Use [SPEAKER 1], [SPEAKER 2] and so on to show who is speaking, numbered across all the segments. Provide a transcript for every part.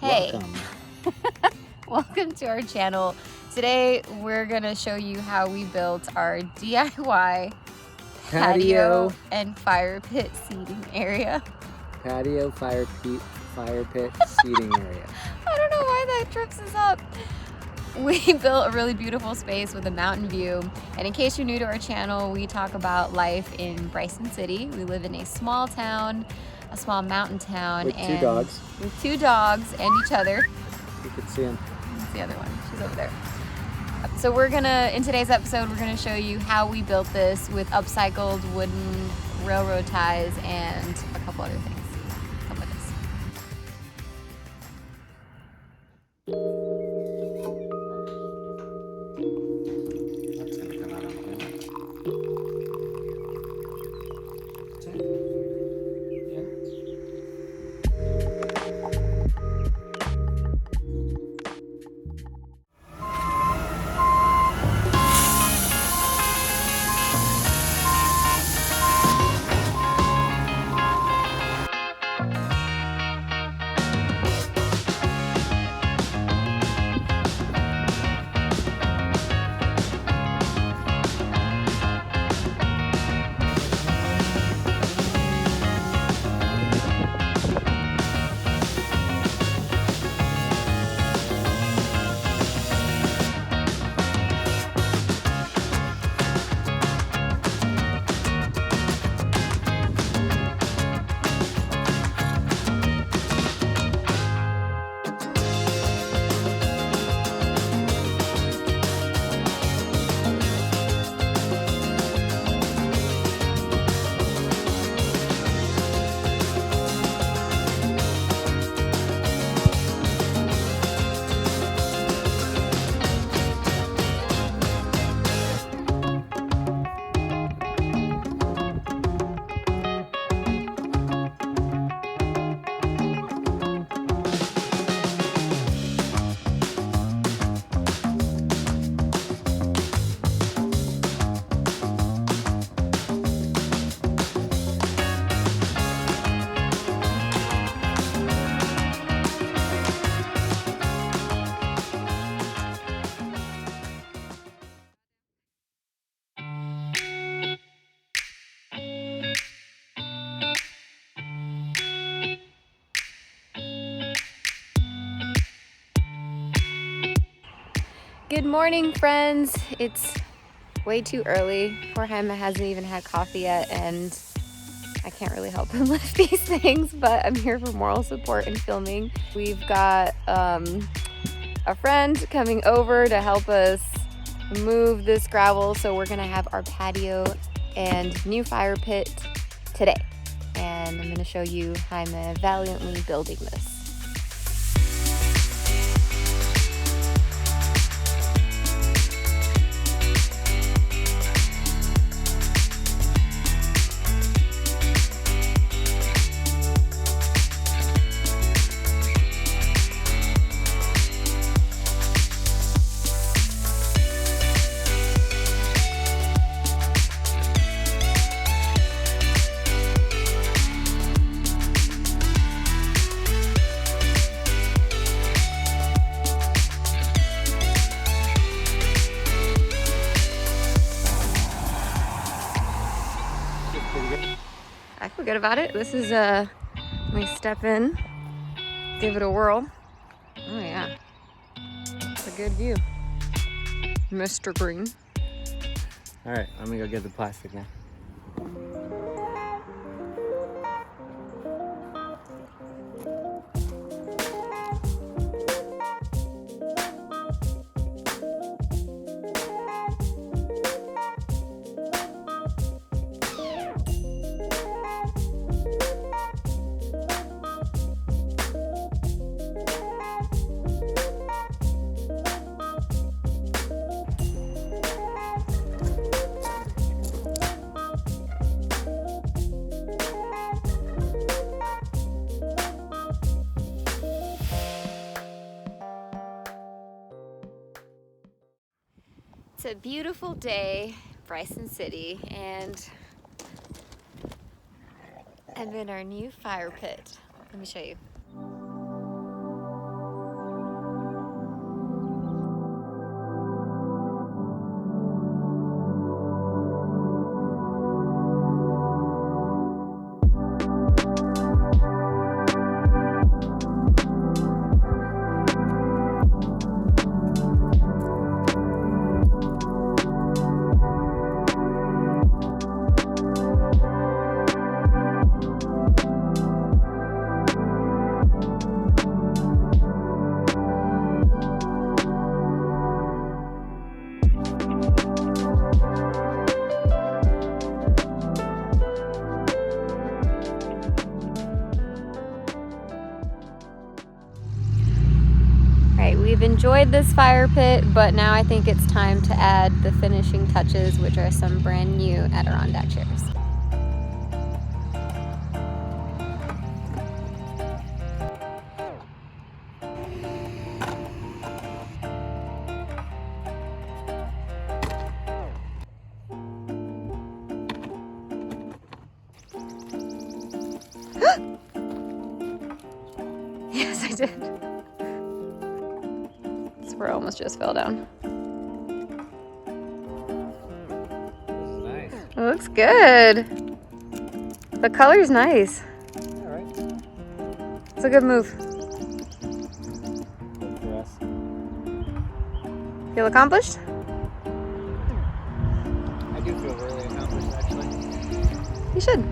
[SPEAKER 1] Hey,
[SPEAKER 2] Welcome.
[SPEAKER 1] welcome to our channel. Today we're gonna show you how we built our DIY patio and fire pit seating area.
[SPEAKER 2] Patio, fire pit seating area.
[SPEAKER 1] I don't know why that trips us up. We built a really beautiful space with a mountain view. And in case you're new to our channel, we talk about life in Bryson City. We live in a small town, a small mountain town.
[SPEAKER 2] With two dogs.
[SPEAKER 1] With two dogs and each other.
[SPEAKER 2] You can see them.
[SPEAKER 1] That's the other one. She's over there. So in today's episode, we're gonna show you how we built this with upcycled wooden railroad ties and a couple other things. Come with us.
[SPEAKER 2] That's gonna come out on camera.
[SPEAKER 1] Good morning, friends. It's way too early. Poor Jaime hasn't even had coffee yet, and I can't really help him lift these things, but I'm here for moral support and filming. We've got a friend coming over to help us move this gravel, so we're gonna have our patio and new fire pit today. And I'm gonna show you Jaime valiantly building this. I feel good about it. This is let me step in, give it a whirl. Oh yeah, it's a good view, Mr. Green.
[SPEAKER 2] All right, I'm gonna go get the plastic now.
[SPEAKER 1] It's a beautiful day, Bryson City, and I'm in our new fire pit. Let me show you. we've enjoyed this fire pit, but now I think it's time to add the finishing touches, which are some brand new Adirondack chairs. Yes, I did. Swear I almost just fell down.
[SPEAKER 2] This is nice.
[SPEAKER 1] It looks good. The color's nice.
[SPEAKER 2] All right.
[SPEAKER 1] It's a good move.
[SPEAKER 2] Good for us.
[SPEAKER 1] Feel accomplished?
[SPEAKER 2] I do feel really accomplished, actually.
[SPEAKER 1] You should.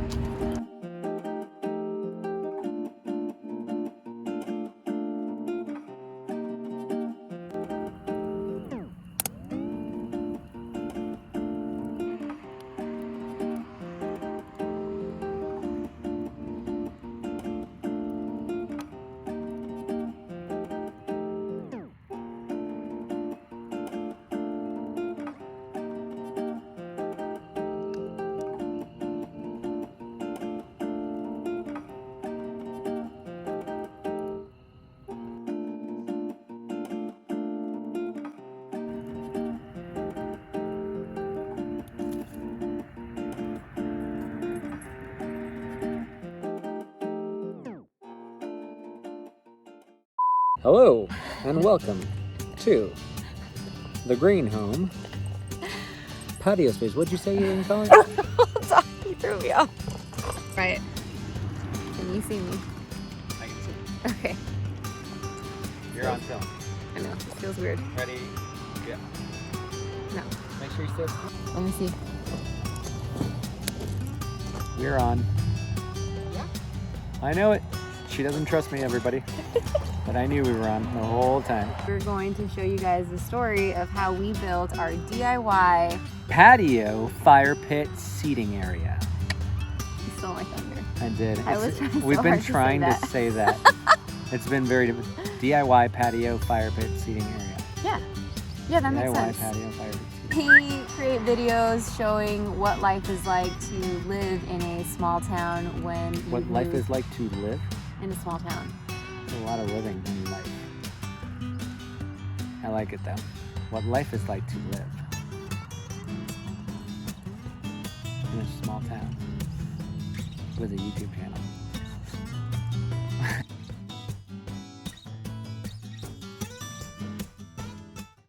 [SPEAKER 2] Hello, and welcome to the Green Home patio space. What'd you say you didn't call it?
[SPEAKER 1] Hold on, you threw me off. Right. Can you see me?
[SPEAKER 2] I can see.
[SPEAKER 1] Okay.
[SPEAKER 2] You're on film.
[SPEAKER 1] I know, it feels weird.
[SPEAKER 2] Ready? Yeah.
[SPEAKER 1] No.
[SPEAKER 2] Make sure you sit.
[SPEAKER 1] Let me see.
[SPEAKER 2] We're on.
[SPEAKER 1] Yeah.
[SPEAKER 2] I know it. She doesn't trust me, everybody. But I knew we were on the whole time.
[SPEAKER 1] We're going to show you guys the story of how we built our DIY
[SPEAKER 2] Patio fire pit seating area.
[SPEAKER 1] You stole my thunder.
[SPEAKER 2] I did.
[SPEAKER 1] I was trying so
[SPEAKER 2] We've been
[SPEAKER 1] hard to say
[SPEAKER 2] trying to
[SPEAKER 1] that.
[SPEAKER 2] say that. It's been very DIY patio fire pit seating area.
[SPEAKER 1] Yeah. Yeah, that makes
[SPEAKER 2] DIY
[SPEAKER 1] sense.
[SPEAKER 2] patio fire pit seating.
[SPEAKER 1] We create videos showing what life is like to live in a small town when you
[SPEAKER 2] What life
[SPEAKER 1] move
[SPEAKER 2] is like to live.
[SPEAKER 1] in a small town.
[SPEAKER 2] There's a lot of living in life. I like it though. What life is like to live in a small town with a YouTube channel.